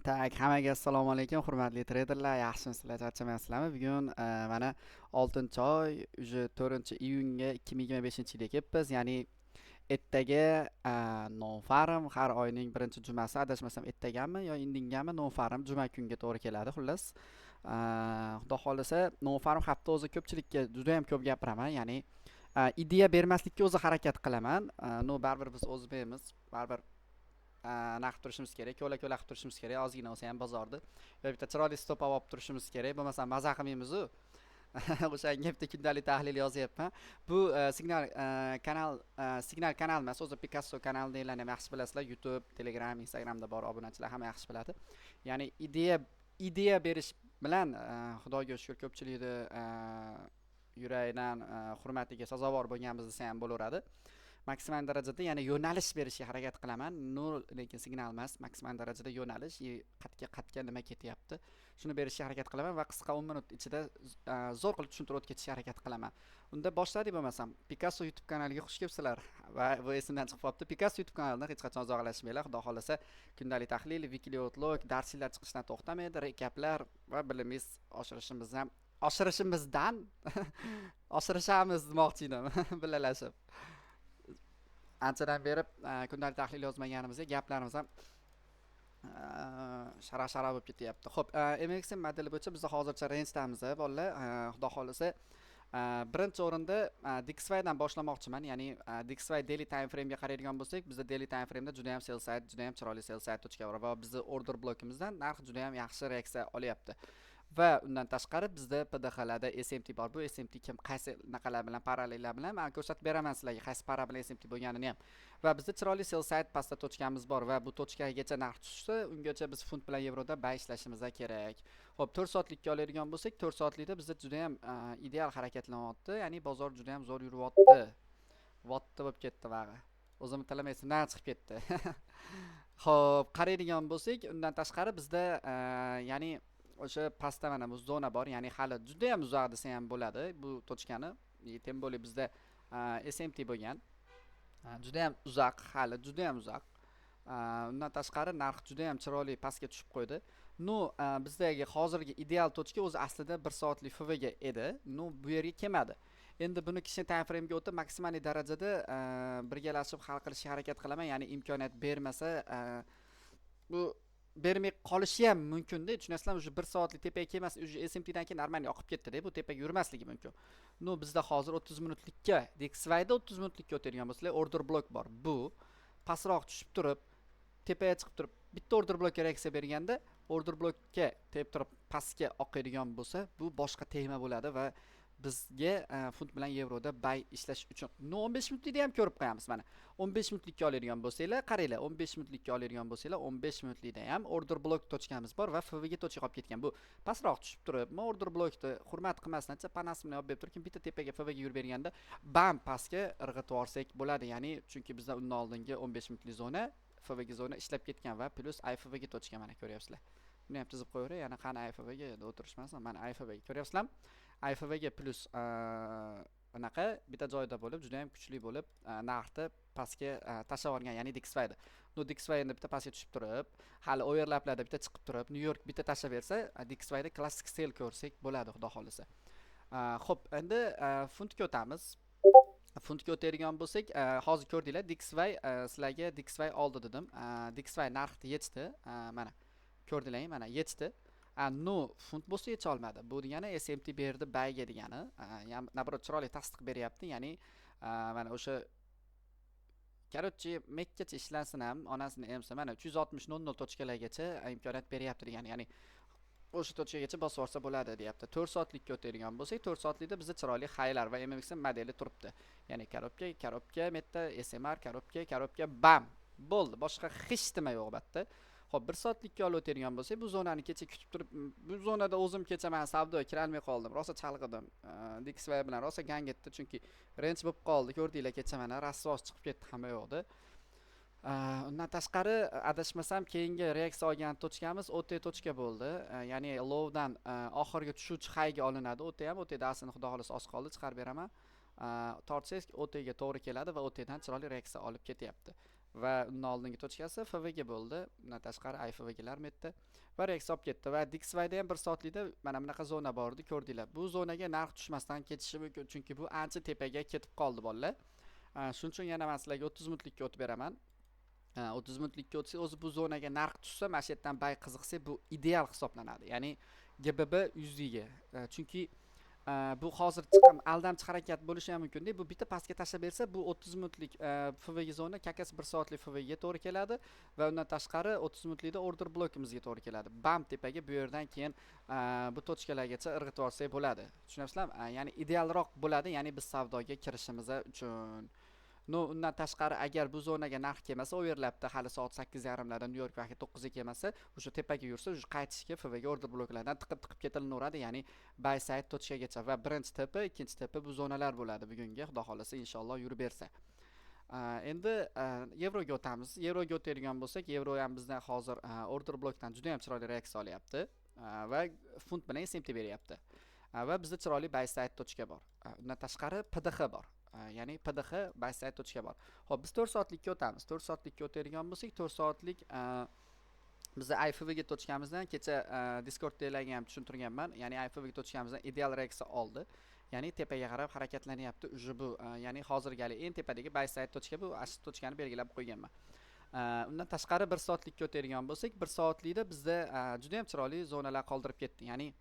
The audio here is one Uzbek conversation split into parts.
Tak, hammaga assalomu alaykum, hurmatli treyderlar. Yaxshimisizlar, charchamayapsizlarmi? Bugun mana 6-oy, уже 4-iyunga 2025-yilga kelibmiz. Ya'ni ertaga non-farm har oyning birinchi jumasi, adashmasam ertagami yo indingami non-farm juma kunga to'g'ri keladi. Xullas, xudo xolisa non-farm hafta o'zi ko'pchilikka juda ham ko'p gapiraman. Ya'ni ideya bermaslikka o'zi harakat qilaman. Baribir biz o'zbekmiz, baribir naqd turishimiz kerak, ko'la-ko'la qilib turishimiz kerak, ozgina bo'lsa ham bozorda. Yo bitta chiroyli stop olib turishimiz kerak, bo'lmasa maza qilmaymiz-ku. O'shanga bitta kundalik tahlil yozyapman. Bu Signal kanal, Signal kanal emas, o'zi Picasso kanali deyiladi, ham yaxshi bilasizlar. YouTube, Telegram, Instagramda bor obunachilar hamma yaxshi biladi. Ya'ni ideya berish bilan Xudoga shukr ko'pchilikni yuragidan hurmatiga sazovor bo'lganmiz desa ham bo'laveradi. Maksimal darajada ya'ni yo'nalish berishga harakat qilaman. Lekin signal emas, maksimal darajada yo'nalish, qatga nima ketyapti, shuni berishga harakat qilaman va qisqa 10 minut ichida zo'r qilib tushuntirib o'tkazishga harakat qilaman. Unda boshladik bo'lmasam, Picasso YouTube kanaliga xush kelibsizlar. Va bu esimdan chiqib qolibdi. Picasso YouTube kanalidan hech qachon uzoqlashmanglar. Xudo xolasa kundalik tahlil, weekly outlook, darslar chiqishdan to'xtamaydi, rekaplar va bilimiz oshirishimizdan oshirishamiz demoqchi edim. Birgalashib. Anchadan beri kundalik tahlil yozmaganimizga gaplarimiz ham shara bo'lib ketyapti. Xo'p, MXM modeli bo'yicha biz hozircha range-damiz, bolalar. Xudo xolisa birinchi o'rinda DXY dan boshlamoqchiman. Ya'ni DXY daily time frame ga qaraydigan bo'lsak, bizda daily time frame da juda ham sell side, juda ham chiroyli sell side tochka bor va bizning order blokimizdan narx juda ham yaxshi reaksiya olyapti. Va undan tashqari bizda PDXlarda SMT bor. Bu SMT kim qaysi naqalar bilan parallellar bilan men ko'rsatib beraman sizlarga, qaysi para bilan SMT bo'lganini ham. Va bizda chiroyli sell side pastda tochkamiz bor va bu tochkagacha narx tushsa, ungacha biz funt bilan yevroda buy ishlashimiz kerak. Xo'p, 4 soatlikka oladigan bo'lsak, 4 soatlikda bizda juda ham ideal harakatlanyapti. Ya'ni bozor juda ham zo'r yuryapti. Votda bo'lib ketdi vag'i. O'zim tilamaysimdan chiqib ketdi. Xo'p, qaraydigan bo'lsak, undan tashqari bizda ya'ni o'sha pastda mana bu zona bor, ya'ni hali juda ham uzoq desa ham bo'ladi bu tochkani. Tem bo'lib bizda SMT bo'lgan. Juda ham uzoq, hali juda ham uzoq. Undan tashqari narx juda ham chiroyli pastga tushib qo'ydi. Bizdagi hozirgi ideal tochka o'zi aslida 1 soatlik FV ga edi. Bu yerga kelmadi. Endi buni kichik time frame ga o'tib maksimal darajada birgalashib hal qilishga harakat qilaman. Ya'ni imkoniyat bermasa bu bermay qolishi ham mumkin-da. Tushunasizlarmi? O'sha 1 soatlik tepaga kelmas, o'sha SMT dan keyin normal oqib ketdi-da. Bu tepaga yurmasligi mumkin. Bizda hozir 30 minutlikka, DXY da 30 minutlikka o'tadigan bo'lsalar, order block bor. Bu pastroq tushib turib, tepaga chiqib turib, bitta order blockga reaksiya berganda, order blockga tep turib pastga oqadigan bo'lsa, bu boshqa tema bo'ladi va bizga funt bilan yevroda buy ishlash uchun 15 minutlikda ham ko'rib qo'yamiz mana. 15 minutlikka oladigan bo'lsanglar, qaranglar, 15 minutlikka oladigan bo'lsanglar, 15 minutlikda ham order block tochkamiz bor va FV ga tochka qolib ketgan. Bu pastroq tushib turib, order blockni hurmat qilmasdancha panasi bilan olib berib turib, bitta tepaga FV ga yurib berganda, bam pastga irg'itib yuborsak bo'ladi. Ya'ni chunki bizda undan oldingi 15 minutlik zona FV ga zona ishlab ketgan va plus IFV ga tochka mana ko'ryapsizlar. Buni ham chizib qo'yaveray, yana qani IFV ga o'tirishmasin. Mana IFV ga ko'ryapsizlarmi? IFV ga plus anaqa bitta joyda bo'lib, juda ham kuchli bo'lib, narxni pastga tashlab olgan, ya'ni DXY da. DXY endi bitta pastga tushib turib, hali overlaplarda bitta chiqib turib, New York bitta tashlab bersa, DXY da klassik sell ko'rsak bo'ladi, xudo xolisa. Xo'p, endi funtga o'tamiz. Funtga o'tadigan bo'lsak, hozir ko'rdinglar, DXY sizlarga DXY oldi dedim. DXY narxni yechdi. Mana ko'rdinglar, mana yechdi. Funt bo'lsa yecha olmadi. Bu degani SMT berdi bayga degani. Nabrot chiroyli tasdiq beryapti. Ya'ni mana o'sha korotchi mekkacha ishlansin ham, onasini emsa mana 360.00 tochkalargacha imkoniyat beryapti degani. Ya'ni o'sha tochkagacha bosib olsa bo'ladi deyapti. 4 soatlikka o'tadigan bo'lsak, 4 soatlikda bizda chiroyli haylar va MMXM modeli turibdi. Ya'ni korobka, metta, SMR, korobka, bam. Bo'ldi. Boshqa hech nima yo'q batda. Xo'p, 1 soatlikka olib o'tadigan bo'lsak, bu zonani kecha kutib turib, bu zonada o'zim kecha men savdoga kira olmay qoldim. Rosa chalg'idim. DXY bilan rosa gang etdi, chunki range bo'lib qoldi. Ko'rdinglar, kecha mana rasvos chiqib ketdi, hamma yo'qdi. Undan tashqari adashmasam keyingi reaksiya olgan tochkamiz OT tochka bo'ldi. Ya'ni lowdan oxirgi tushuvchi hayga olinadi. OT ham OT dasini xudo xolisa oz qoldi, chiqarib beraman. Tortsangiz OT ga to'g'ri keladi va OT dan chiroyli reaksiya olib ketyapti. va undan oldingi tochkasi FVG bo'ldi. Undan tashqari IFVGlar metdi va reaksiya olib ketdi va Dixwayda ham 1 soatlikda mana bunaqa zona bor edi, ko'rdinglar. Bu zonaga narx tushmasdan ketishi mumkin, chunki bu ancha tepaga ketib qoldi bolalar. Shuning uchun yana men sizlarga 30 minutlikka o'tib beraman. 30 minutlikka o'tsak, o'zi bu zonaga narx tushsa, mana shu yerdan bay qiziqsa, bu ideal hisoblanadi. Ya'ni GBB 100 ga. Chunki bu hozir chiqim aldamchi harakat bo'lishi ham mumkin. Bu bitta pastga tashlab bersa, bu 30 minutlik FVG zona kakasi 1 soatlik FVG ga to'g'ri keladi va undan tashqari 30 minutlikda order blokimizga to'g'ri keladi. Bam tepaga bu yerdan keyin bu tochkalargacha irg'itib olsak bo'ladi. Tushunyapsizlarmi? Ya'ni idealroq bo'ladi, ya'ni biz savdoga kirishimiz uchun. No, undan tashqari agar bu zonaga narx kelmasa, overlapda hali soat 8:30 larda New York vaqti 9 ga kelmasa, o'sha tepaga yursa, o'sha qaytishga FVG order bloklardan tiqib ketilaveradi, ya'ni buy side tochkagacha va birinchi tepa, ikkinchi tepa bu zonalar bo'ladi bugunga, xudo xolasa inshaalloh yurib bersa. Endi yevroga o'tamiz. Yevroga o'tadigan bo'lsak, yevro ham bizdan hozir order blokdan juda ham chiroyli reaksiya olyapti va funt bilan SMT beryapti. Va bizda chiroyli buy side tochka bor. Undan tashqari PDH bor. Ya'ni PDH buy side tochka bor. Xo'p, biz 4 soatlikka o'tamiz. 4 soatlikka o'tadigan bo'lsak, 4 soatlik bizda IFVG tochkamizdan kecha Discord'dagi ham tushuntirganman. Ya'ni IFVG tochkamizdan ideal reaksiya oldi. Ya'ni tepaga qarab harakatlanyapti. Bu ya'ni hozirgalik eng tepadagi buy side tochka bu, ash tochkani belgilab qo'yganman. Undan tashqari 1 soatlikka o'tadigan bo'lsak, 1 soatlikda bizda juda ham chiroyli zonalar qoldirib ketdi. Ya'ni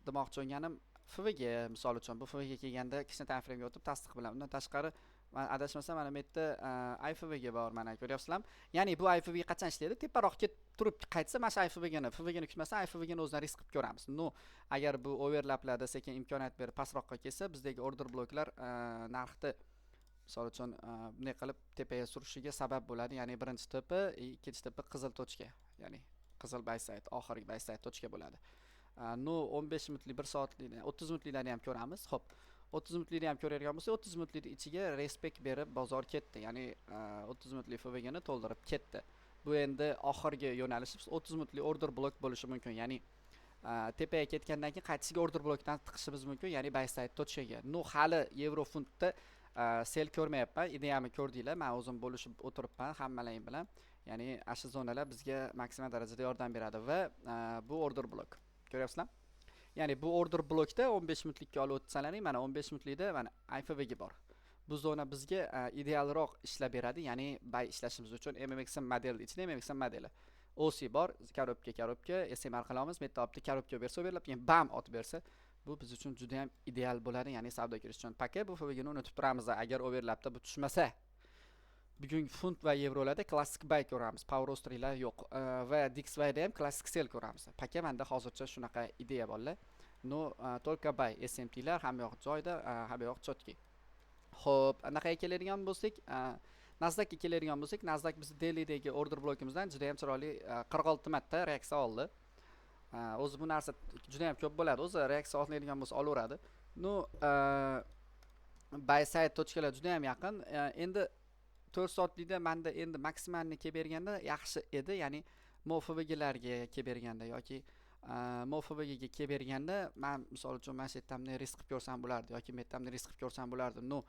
demoqchi bo'lganim FVG misol uchun bu FVG kelganda kichkina time frame ga o'tib tasdiq bilan, undan tashqari men adashmasam mana bu yerda IFVG bor, mana ko'ryapsizlarmi? Ya'ni bu IFVG qachon ishlaydi? Teparoq ketib turib qaytsa, mana shu FVG ni kutmasa, FVG ni o'zidan risk qilib ko'ramiz. No, agar bu overlaplarda sekin imkoniyat berib pastroqqa kelsa, bizdagi order bloklar narxni misol uchun bunday qilib tepaga surishiga sabab bo'ladi. Ya'ni birinchi tepa, ikkinchi tepa qizil tochka, ya'ni qizil buy side, oxirgi buy side tochka bo'ladi. No, 15 minutlik 1 soatlik 30 minutliklarni ham ko'ramiz. Xo'p, 30 minutlikni ham ko'radigan bo'lsak, 30 minutlik ichiga respekt berib bozor ketdi. Ya'ni 30 minutlik FVG ni to'ldirib ketdi. Bu endi oxirgi yo'nalishimiz 30 minutlik order blok bo'lishi mumkin. Ya'ni tepaga ketgandan keyin qaytishiga order blokdan tiqishimiz mumkin, ya'ni buy side tochkaga. No, hali yevro funtda sel ko'rmayapman. Ideyamni ko'rdinglar. Men o'zim bo'lishib o'tiribman hammalaring bilan. Ya'ni ash zonalar bizga maksimal darajada yordam beradi va bu order blok. Ko'ryapsizlar? Ya'ni bu order blokda 15 minutlikka olib o'tsalaring, mana 15 minutlikda mana IFVG bor. Bu zona bizga idealroq ishlab beradi, ya'ni buy ishlashimiz uchun MMXM modeli ichida MMXM modeli. OC bor, korobka, SMR qilamiz, metta olibdi, korobka bersa, overlap, keyin bam otib bersa, bu biz uchun juda ham ideal bo'ladi, ya'ni savdo kirish uchun. Paka bu FVG ni unutib turamiz, agar overlapda bu tushmasa. Bugun funt va yevrolarda klassik buy ko'ramiz, power rosterlar yo'q va Dixwayda ham klassik sell ko'ramiz. Paka menda hozircha shunaqa ideya borlar. No, только buy, SMTlar hamma yoq joyda, hamma yoq chotki. Xo'p, anaqa keladigan bo'lsak, Nasdaq keladigan bo'lsak, Nasdaq biz dailydagi order blokimizdan juda ham chiroyli 46 marta reaksiya oldi. O'zi bu narsa juda ham ko'p bo'ladi. O'zi reaksiya oladigan bo'lsa olaveradi. No, buy side tochkalar juda ham yaqin. Endi 4 soatlikda menda endi maksimalni kelib berganda yaxshi edi, ya'ni MOFVGlarga kelib berganda yoki MOFVG ga kelib berganda men misol uchun mana shu yerdan risk qilib ko'rsam bo'lardi yoki bu yerdan risk qilib ko'rsam bo'lardi. No,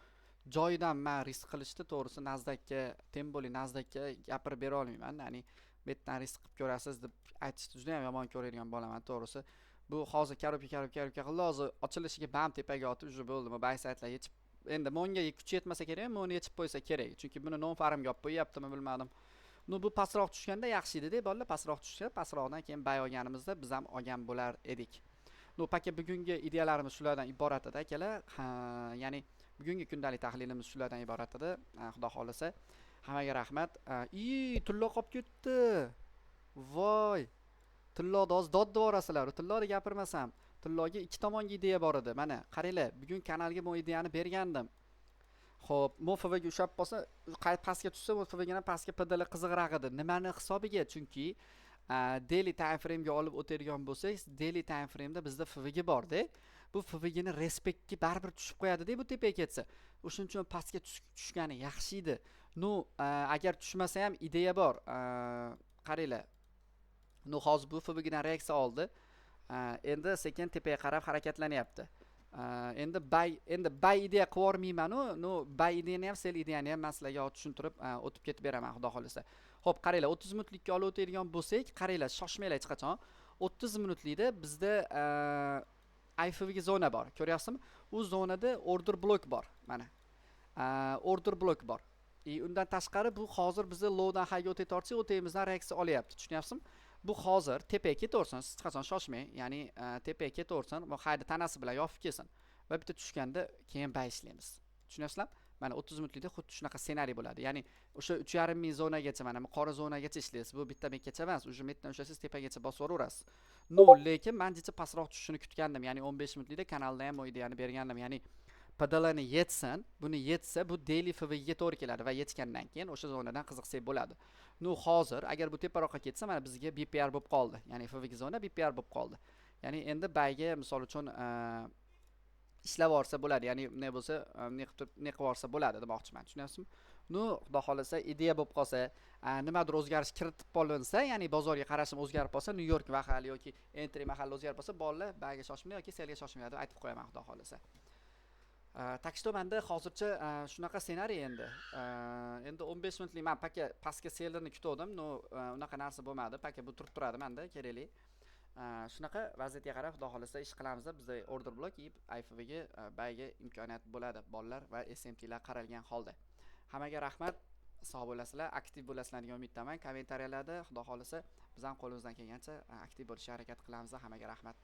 joyidan men risk qilishni to'g'risi Nasdaqga, Temboli Nasdaqga gapirib bera olmayman. Ya'ni bu yerdan risk qilib ko'rasiz deb aytishni juda ham yomon ko'radigan bo'laman to'g'risi. Bu hozir korobka qildi, hozir ochilishiga bam tepaga otib bo'ldi. Buy side'lar yechib endi monga kuch yetmasa kerak, moni yechib qo'ysa kerak. Chunki buni non farmga olib qo'yaptimi bilmadim. No, bu pastroq tushganda yaxshi edi-da, bolalar, pastroq tushsa, pastroqdan keyin buy olganimizda biz ham olgan bo'lar edik. No, paka bugungi ideyalarimiz shulardan iborat edi, akalar. Ya'ni bugungi kundalik tahlilimiz shulardan iborat edi. Xudo xolasa, hammaga rahmat. Tillo qolib ketdi. Voy. Tilloda hozir dod devorasizlar. Tilloda gapirmasam. Tilloga ikki tomonga ideya bor edi. Mana, qaranglar, bugun kanalga bu ideyani bergandim. Xo'p, MOFVG ushab qolsa, pastga tushsa, MOFVGdan pastga PDL qiziqroq edi. Nimani hisobiga? Chunki daily time frame ga olib o'tadigan bo'lsak, daily time frame da bizda FVG bor-da. Bu FVG ni respectga baribir tushib qo'yadi-da bu tepaga ketsa. O'shuning uchun pastga tushgani yaxshi edi. No, agar tushmasa ham ideya bor. Qaranglar. No, hozir bu FVG dan reaksiya oldi. Endi sekin tepaga qarab harakatlanyapti. Endi bay ideya qilib yubormayman-u, no bay ideyani ham, sel ideyani ham men sizlarga tushuntirib o'tib ketib beraman, xudo xohlasa. Xo'p, qaranglar, 30 minutlikka olib o'tadigan bo'lsak, qaranglar, shoshmanglar hech qachon. 30 minutlikda bizda IFVga zona bor. Ko'ryapsizmi? U zonada order block bor. Mana. Order block bor. Undan tashqari bu hozir bizni lowdan highga o'tayotsak, o'tayimizdan reaksiya olyapti. Tushunyapsizmi? Bu hozir tepaga ketaversin, siz hech qachon shoshmang. Ya'ni tepaga ketaversin va hayda tanasi bilan yopib kelsin. Va bitta tushganda keyin bay ishlaymiz. Tushunyapsizlarmi? Mana 30 minutlikda xuddi shunaqa ssenariy bo'ladi. Ya'ni o'sha 3,5 ming zonagacha, mana qora zonagacha ishlaysiz. Bu bitta bekgacha emas, o'sha metdan ushlasiz tepagacha bosib yuborasiz. No, lekin men jicha pastroq tushishini kutgandim. Ya'ni 15 minutlikda kanalda ham o ideyani bergandim. Ya'ni PDLni yetsin, buni yetsa bu daily FVga to'g'ri keladi va yetgandan keyin o'sha zonadan qiziqsak bo'ladi. No, hozir agar bu teparoqqa ketsa, mana bizga BPR bo'lib qoldi. Ya'ni FVga zona BPR bo'lib qoldi. Ya'ni endi bayga misol uchun ishlab yorsa bo'ladi. Ya'ni ne bo'lsa, ne qilib yorsa bo'ladi demoqchiman. Tushunyapsizmi? No, xudo xolasa ideya bo'lib qolsa, nimadir o'zgarish kiritib qolinsa, ya'ni bozorga qarashim o'zgarib qolsa, New York mahali yoki entry mahali o'zgarib qolsa, bolalar bayga shoshmang yoki selga shoshmang deb aytib qo'yaman, xudo xolasa. Tak что menda hozircha shunaqa ssenariy endi. Endi 15 minutlik men paka pastga sellarni kutdim. No, unaqa narsa bo'lmadi. Paka bu turib turadi menda, kerakli. Shunaqa vaziyatga qarab xudo xolasa ish qilamiz. Bizda order block yib IFVga bayga imkoniyat bo'ladi bolalar va SMTlar qaralgan holda. Hammaga rahmat. Sog' bo'lasizlar, aktiv bo'lasizlar degan umiddaman. Kommentariyalarda xudo xolasa biz ham qo'limizdan kelgancha aktiv bo'lishga harakat qilamiz. Hammaga rahmat.